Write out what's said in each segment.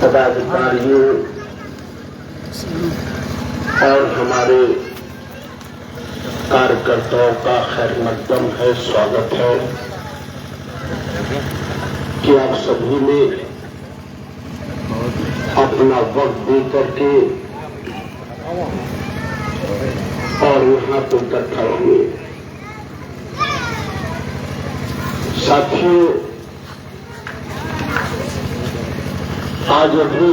पदाधिकारियों और हमारे कार्यकर्ताओं का खैर मकदम है, स्वागत है कि आप सभी ने अपना वक्त दे करके और यहाँ पे इकट्ठा हुए। साथियों, आज अभी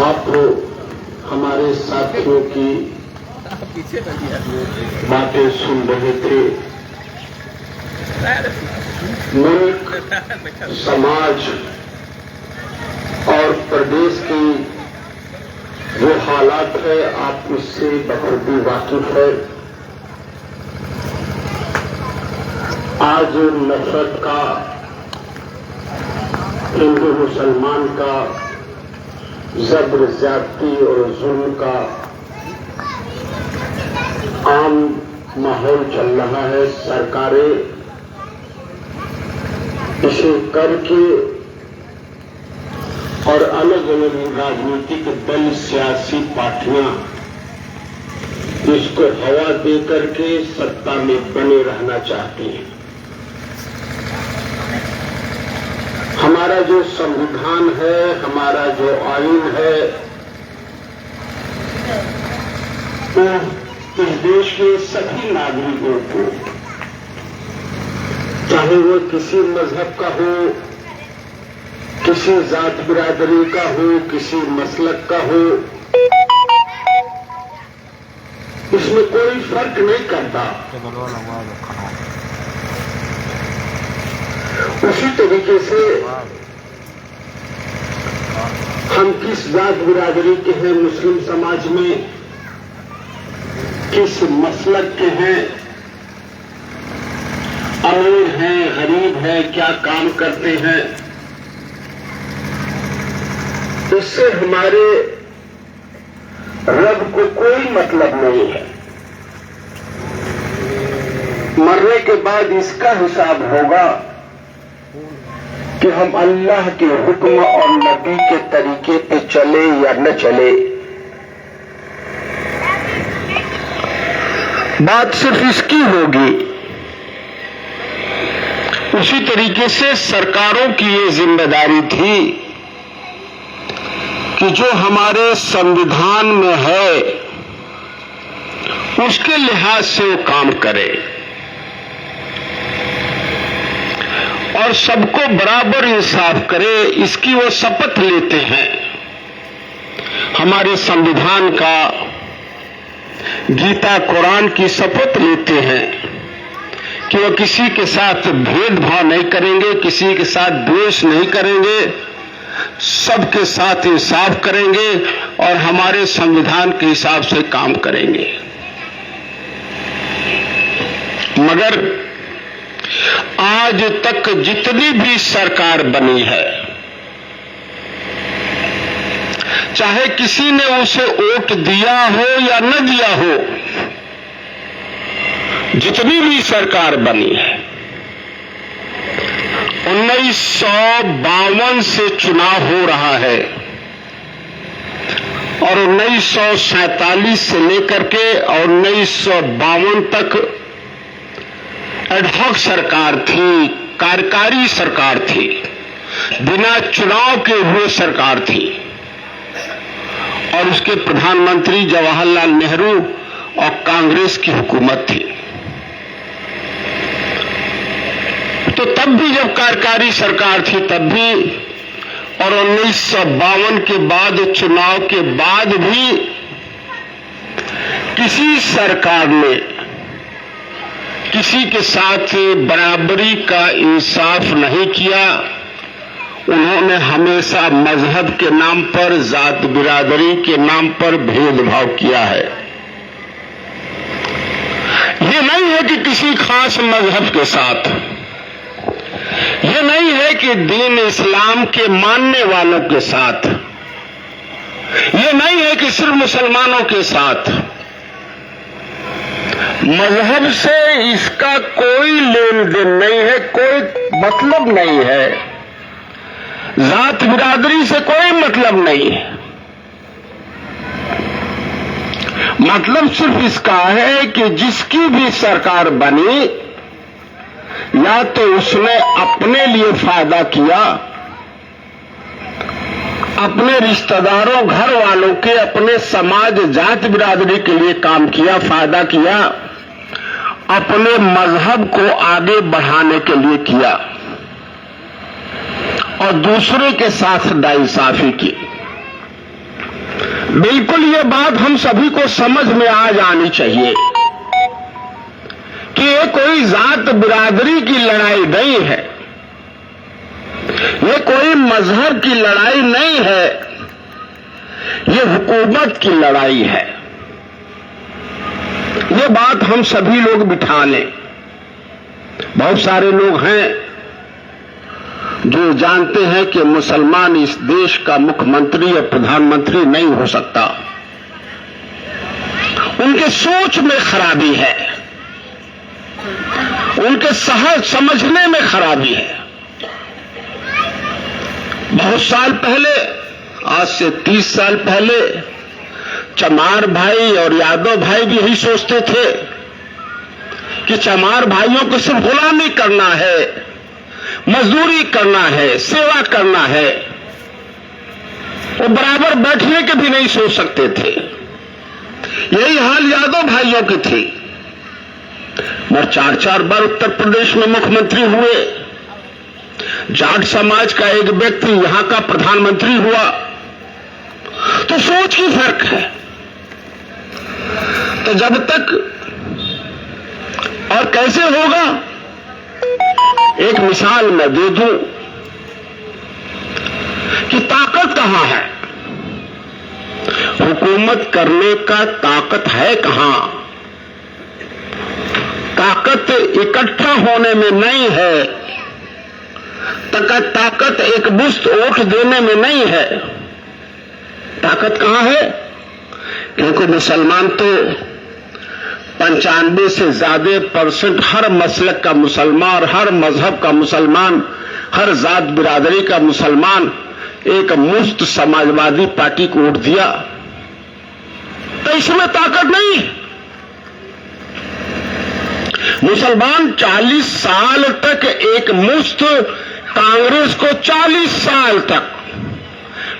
आप हमारे साथियों की बातें सुन रहे थे। मुल्क, समाज और प्रदेश की जो हालात है, आप इससे बखूबी वाकिफ है। आज नफरत का, हिंदू मुसलमान का, जबर ज्यादती और जुल्म का आम माहौल चल रहा है। सरकारें इसे करके और अलग अलग राजनीतिक दल, सियासी पार्टियां इसको हवा दे करके सत्ता में बने रहना चाहती हैं। हमारा जो संविधान है, हमारा जो आईन है, वो इस देश के सभी नागरिकों को, चाहे वो किसी मजहब का हो, किसी जात बिरादरी का हो, किसी मसलक का हो, इसमें कोई फर्क नहीं करता। उसी तरीके से हम किस जात बिरादरी के हैं, मुस्लिम समाज में किस मसलक के हैं, अमीर हैं, गरीब हैं, क्या काम करते हैं, इससे हमारे रब को कोई मतलब नहीं है। मरने के बाद इसका हिसाब होगा कि हम अल्लाह के हुक्म और नबी के तरीके पे चले या न चले। बात सिर्फ इसकी होगी। उसी तरीके से सरकारों की ये जिम्मेदारी थी कि जो हमारे संविधान में है उसके लिहाज से वो काम करे और सबको बराबर इंसाफ करे, इसकी वो शपथ लेते हैं। हमारे संविधान का, गीता कुरान की शपथ लेते हैं कि वो किसी के साथ भेदभाव नहीं करेंगे, किसी के साथ द्वेष नहीं करेंगे, सबके साथ इंसाफ करेंगे और हमारे संविधान के हिसाब से काम करेंगे। मगर आज तक जितनी भी सरकार बनी है, चाहे किसी ने उसे वोट दिया हो या न दिया हो, जितनी भी सरकार बनी है, 1952 से चुनाव हो रहा है और 1947 से लेकर के और 1952 तक एडहॉक सरकार थी, कार्यकारी सरकार थी, बिना चुनाव के हुए सरकार थी और उसके प्रधानमंत्री जवाहरलाल नेहरू और कांग्रेस की हुकूमत थी। तो तब भी जब कार्यकारी सरकार थी तब भी, और 1952 के बाद चुनाव के बाद भी किसी सरकार ने किसी के साथ बराबरी का इंसाफ नहीं किया। उन्होंने हमेशा मजहब के नाम पर, जात बिरादरी के नाम पर भेदभाव किया है। ये नहीं है कि किसी खास मजहब के साथ, ये नहीं है कि दीन इस्लाम के मानने वालों के साथ, ये नहीं है कि सिर्फ मुसलमानों के साथ। मजहब से इसका कोई लेन देन नहीं है, कोई मतलब नहीं है, जात बिरादरी से कोई मतलब नहीं है। मतलब सिर्फ इसका है कि जिसकी भी सरकार बनी, या तो उसने अपने लिए फायदा किया, अपने रिश्तेदारों, घर वालों के, अपने समाज, जात बिरादरी के लिए काम किया, फायदा किया, अपने मजहब को आगे बढ़ाने के लिए किया, और दूसरे के साथ नाइंसाफी की। बिल्कुल ये बात हम सभी को समझ में आ जानी चाहिए कि ये कोई जात बिरादरी की लड़ाई नहीं है, ये कोई मजहब की लड़ाई नहीं है, ये हुकूमत की लड़ाई है। ये बात हम सभी लोग बिठा लें। बहुत सारे लोग हैं जो जानते हैं कि मुसलमान इस देश का मुख्यमंत्री और प्रधानमंत्री नहीं हो सकता। उनके सोच में खराबी है, उनके सहज समझने में खराबी है। बहुत साल पहले, आज से 30 साल पहले, चमार भाई और यादव भाई भी यही सोचते थे कि चमार भाइयों को सिर्फ गुलामी करना है, मजदूरी करना है, सेवा करना है। वो बराबर बैठने के भी नहीं सोच सकते थे। यही हाल यादव भाइयों की थी। और 4-4 बार उत्तर प्रदेश में मुख्यमंत्री हुए। जाट समाज का एक व्यक्ति यहां का प्रधानमंत्री हुआ। तो सोच की फर्क है। तो जब तक और कैसे होगा, एक मिसाल मैं दे दूं कि ताकत कहां है। हुकूमत करने का ताकत है कहां। ताकत इकट्ठा होने में नहीं है, ताकत एक मुश्त वोट देने में नहीं है। ताकत कहां है? क्योंकि मुसलमान तो 95 से ज्यादा % हर मसलक का मुसलमान, हर मजहब का मुसलमान, हर जात बिरादरी का मुसलमान एक मुफ्त समाजवादी पार्टी को वोट दिया। तो इसमें ताकत नहीं। मुसलमान 40 साल तक एक मुफ्त कांग्रेस को 40 साल तक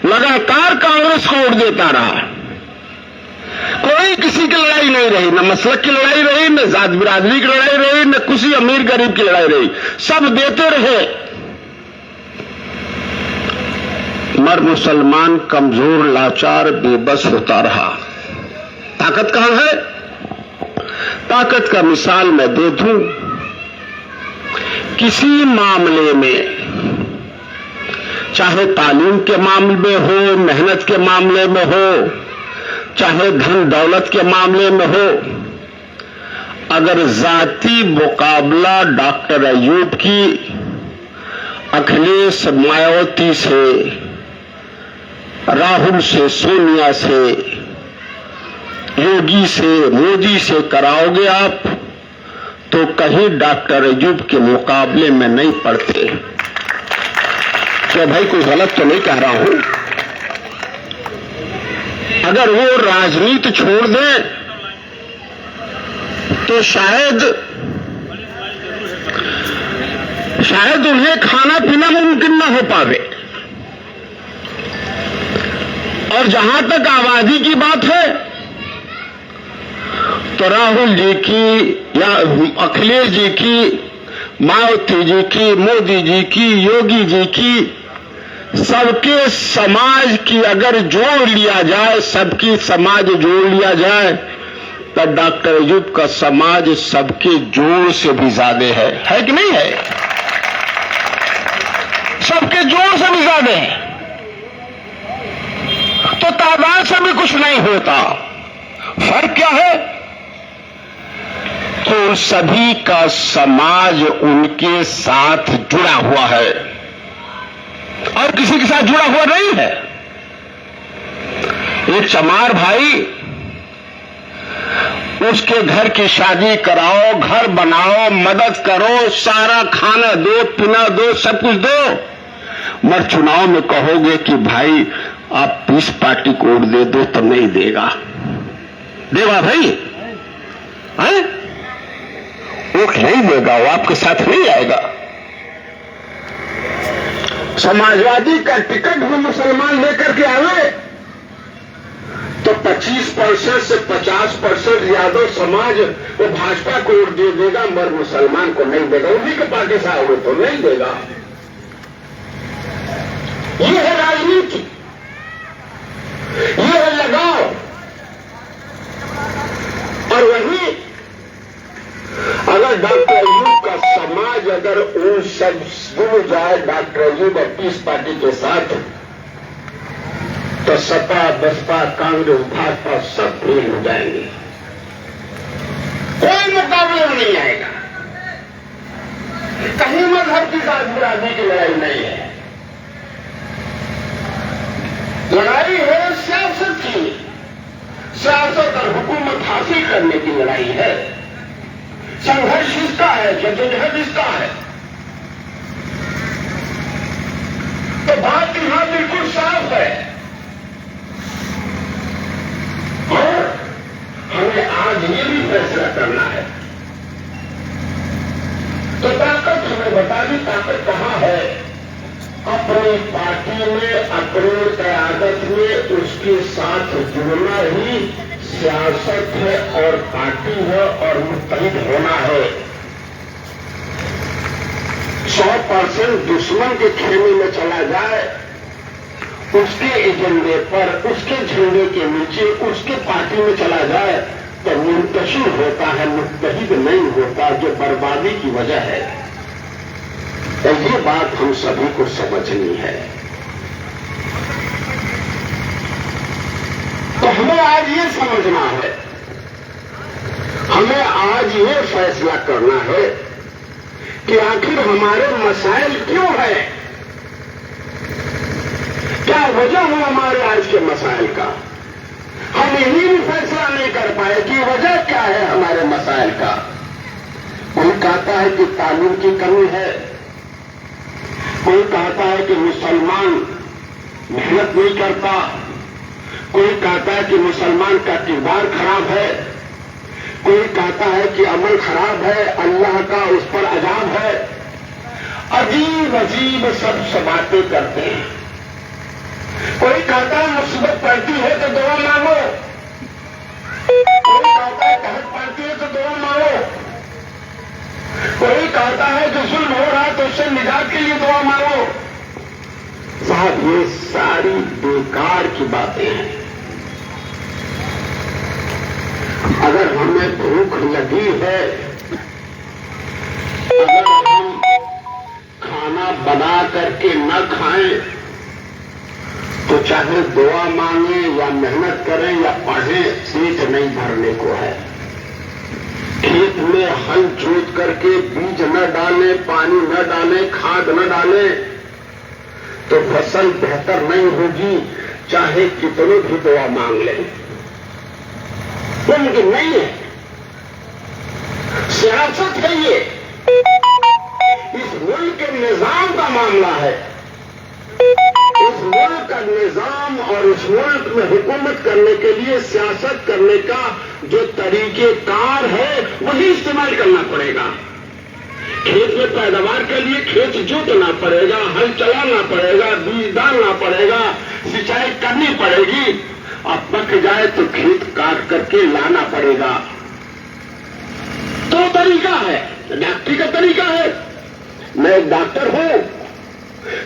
लगातार कांग्रेस को वोट देता रहा। कोई किसी की लड़ाई नहीं रही, न मसलक की लड़ाई रही, न जात बिरादरी की लड़ाई रही, न किसी अमीर गरीब की लड़ाई रही। सब देते रहे। मगर मुसलमान कमजोर, लाचार, बेबस होता रहा। ताकत कहां है? ताकत का मिसाल मैं दे दूं। किसी मामले में, चाहे तालीम के मामले में हो, मेहनत के मामले में हो, चाहे धन दौलत के मामले में हो, अगर जाती मुकाबला डॉक्टर अयूब की अखिलेश मायावती से, राहुल से, सोनिया से, योगी से, मोदी से कराओगे आप, तो कहीं डॉक्टर अयूब के मुकाबले में नहीं पड़ते। तो भाई कोई गलत तो नहीं कह रहा हूं। अगर वो राजनीति छोड़ दें तो शायद उन्हें खाना पीना मुमकिन न हो पावे। और जहां तक आबादी की बात है, तो राहुल जी की या अखिलेश जी की, मायावती जी की, मोदी जी की, योगी जी की, सबके समाज की अगर जोड़ लिया जाए, सबकी समाज जोड़ लिया जाए, तो डॉक्टर अयूब का समाज सबके जोड़ से भी ज्यादा है कि नहीं है? सबके जोड़ से भी ज्यादा है। तो तादाद से भी कुछ नहीं होता। फर्क क्या है? तो सभी का समाज उनके साथ जुड़ा हुआ है और किसी के साथ जुड़ा हुआ नहीं है। एक चमार भाई उसके घर की शादी कराओ, घर बनाओ, मदद करो, सारा खाना दो, पीना दो, सब कुछ दो। मगर चुनाव में कहोगे कि भाई आप इस पार्टी को वोट दे दो, तो नहीं देगा। देगा भाई? है? वोट नहीं देगा, वो आपके साथ नहीं आएगा। समाजवादी का टिकट भी मुसलमान लेकर के आवे तो 25% से 50% यादव समाज वो भाजपा को वोट दे देगा, मगर मुसलमान को नहीं देगा। उन्हीं के पार्टी से आओगे तो नहीं देगा। ये है राजनीति, ये है लगाव। और वहीं अगर डॉक्टर अयूब का समाज अगर उन सब जुड़ जाए डॉक्टर अयूब अपनी इस पार्टी के साथ, तो सपा, बसपा, कांग्रेस, भाजपा सब फेल हो जाएंगे। कोई मुकाबले में नहीं आएगा। कहीं मजहब की साथ बिरादरी की लड़ाई नहीं है। लड़ाई है सियासत की। सियासत और हुकूमत हासिल करने की लड़ाई है। संघर्ष इसका है, जद्दोजहद इसका है। तो बात यहां बिल्कुल साफ है। और हमें आज ये भी फैसला करना है। तो ताकत हमें बता दी, ताकत कहां है? अपनी पार्टी में, अपनी क़यादत में उसके साथ जुड़ना ही सियासत है और पार्टी है और मुत्तहिद होना है। 100% दुश्मन के खेमे में चला जाए, उसके एजेंडे पर, उसके झंडे के नीचे, उसके पार्टी में चला जाए तो मुंतशिर होता है, मुत्तहिद नहीं होता, जो बर्बादी की वजह है। तो ये बात हम सभी को समझनी है। तो हमें आज ये समझना है, हमें आज ये फैसला करना है कि आखिर हमारे मसाइल क्यों है, क्या वजह है हमारे आज के मसाइल का। हम यही भी फैसला नहीं कर पाए कि वजह क्या है हमारे मसाइल का। कोई कहता है कि तालीम की कमी है, कोई कहता है कि मुसलमान मेहनत नहीं करता, कोई कहता है कि मुसलमान का किरदार खराब है, कोई कहता है कि अमल खराब है, अल्लाह का उस पर अजाब है। अजीब अजीब सब बातें करते हैं। कोई कहता है मुसीबत पड़ती है तो दुआ मांगो, कोई कहता है कहत पड़ती है तो दुआ मांगो, कोई कहता है कि जुल्म हो रहा है तो उससे निजात के लिए दुआ मांगो। साहब ये सारी बेकार की बातें हैं। अगर हमें भूख लगी है, अगर हम खाना बना करके न खाएं तो चाहे दुआ मांगे या मेहनत करें या पढ़ें, पेट नहीं भरने को है। खेत में हल जोत करके बीज न डालें, पानी न डालें, खाद न डालें तो फसल बेहतर नहीं होगी, चाहे कितने भी दुआ मांग लें। मुमकिन नहीं है। सियासत है ये, इस मुल्क के निजाम का मामला है। इस मुल्क का निजाम और इस मुल्क में हुकूमत करने के लिए सियासत करने का जो तरीकेकार है वही इस्तेमाल करना पड़ेगा। खेत में पैदावार के लिए खेत जोतना पड़ेगा, हल चलाना पड़ेगा, बीज डालना पड़ेगा, सिंचाई करनी पड़ेगी। अब पक जाए तो खेत काट करके लाना पड़ेगा। तो तरीका है, डॉक्टरी का तरीका है। मैं एक डॉक्टर हूं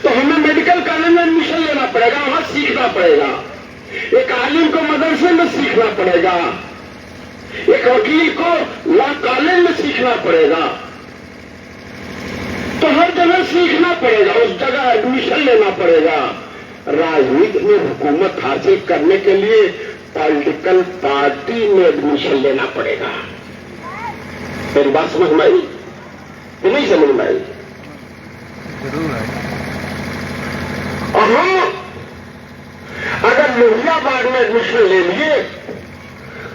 तो हमें मेडिकल कॉलेज में एडमिशन लेना पड़ेगा, वहां सीखना पड़ेगा। एक आलिम को मदरसे में सीखना पड़ेगा, एक वकील को लॉ कॉलेज में सीखना पड़ेगा। तो हर जगह सीखना पड़ेगा, उस जगह एडमिशन लेना पड़ेगा। राजनीति में हुकूमत हासिल करने के लिए पॉलिटिकल पार्टी में एडमिशन लेना पड़ेगा। मेरी बात समझ में आई कि नहीं समझ में आई? और हम अगर लोहियाबाद में एडमिशन ले लिए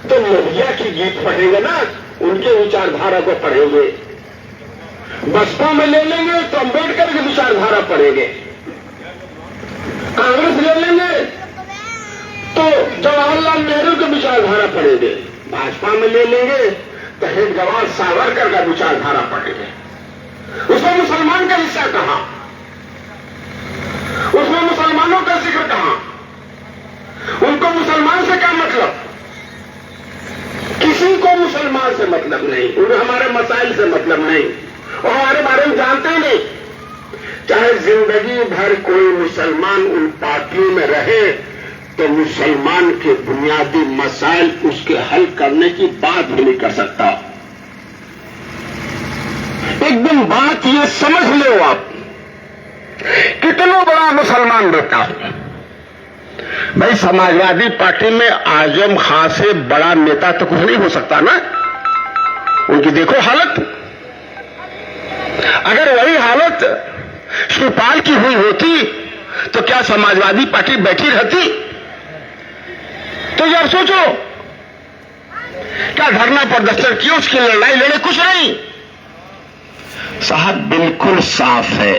तो लोहिया की गीत पढ़ेंगे ना, उनके विचारधारा को पढ़ेंगे। बसपा में ले लेंगे तो अंबेडकर की विचारधारा पढ़ेंगे। कांग्रेस ले लेंगे तो जवाहरलाल नेहरू की विचारधारा पढ़ेंगे। भाजपा में ले लेंगे तो हेड गवार सावरकर का विचारधारा पढ़ेंगे। उसमें मुसलमान का हिस्सा कहां? उसमें मुसलमानों का जिक्र कहां? उनको मुसलमान से क्या मतलब? किसी को मुसलमान से मतलब नहीं, उन्हें हमारे मसाइल से मतलब नहीं, और हमारे बारे में जानते ही नहीं। चाहे जिंदगी भर कोई मुसलमान उन पार्टियों में रहे तो मुसलमान के बुनियादी मसाइल उसके हल करने की बात भी नहीं कर सकता। एक दिन बात ये समझ लो आप, कितना बड़ा मुसलमान बेटा। भाई समाजवादी पार्टी में आजम खां से बड़ा नेता तो कुछ नहीं हो सकता ना। उनकी देखो हालत। अगर वही हालत शिवपाल की हुई होती तो क्या समाजवादी पार्टी बैठी रहती? तो यार सोचो, क्या धरना प्रदर्शन किया, उसकी लड़ाई लड़े? कुछ नहीं साहब, बिल्कुल साफ है।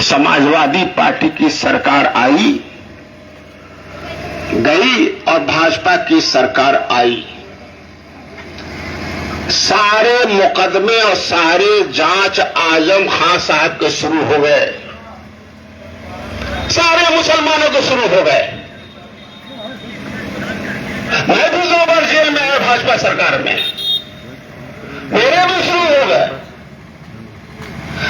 समाजवादी पार्टी की सरकार आई गई और भाजपा की सरकार आई, सारे मुकदमे और सारे जांच आजम खां साहब के शुरू हो गए, सारे मुसलमानों के शुरू हो गए। मैं भी 2 बार जेल में आया भाजपा सरकार में, मेरे भी शुरू हो गए।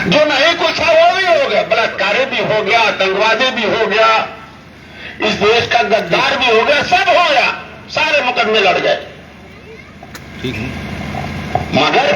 जो नहीं कुछ था वो भी हो गया, बलात्कारी भी हो गया, आतंकवादी भी हो गया, इस देश का गद्दार भी हो गया, सब हो गया, सारे मुकदमे लड़ गए। ठीक है, मगर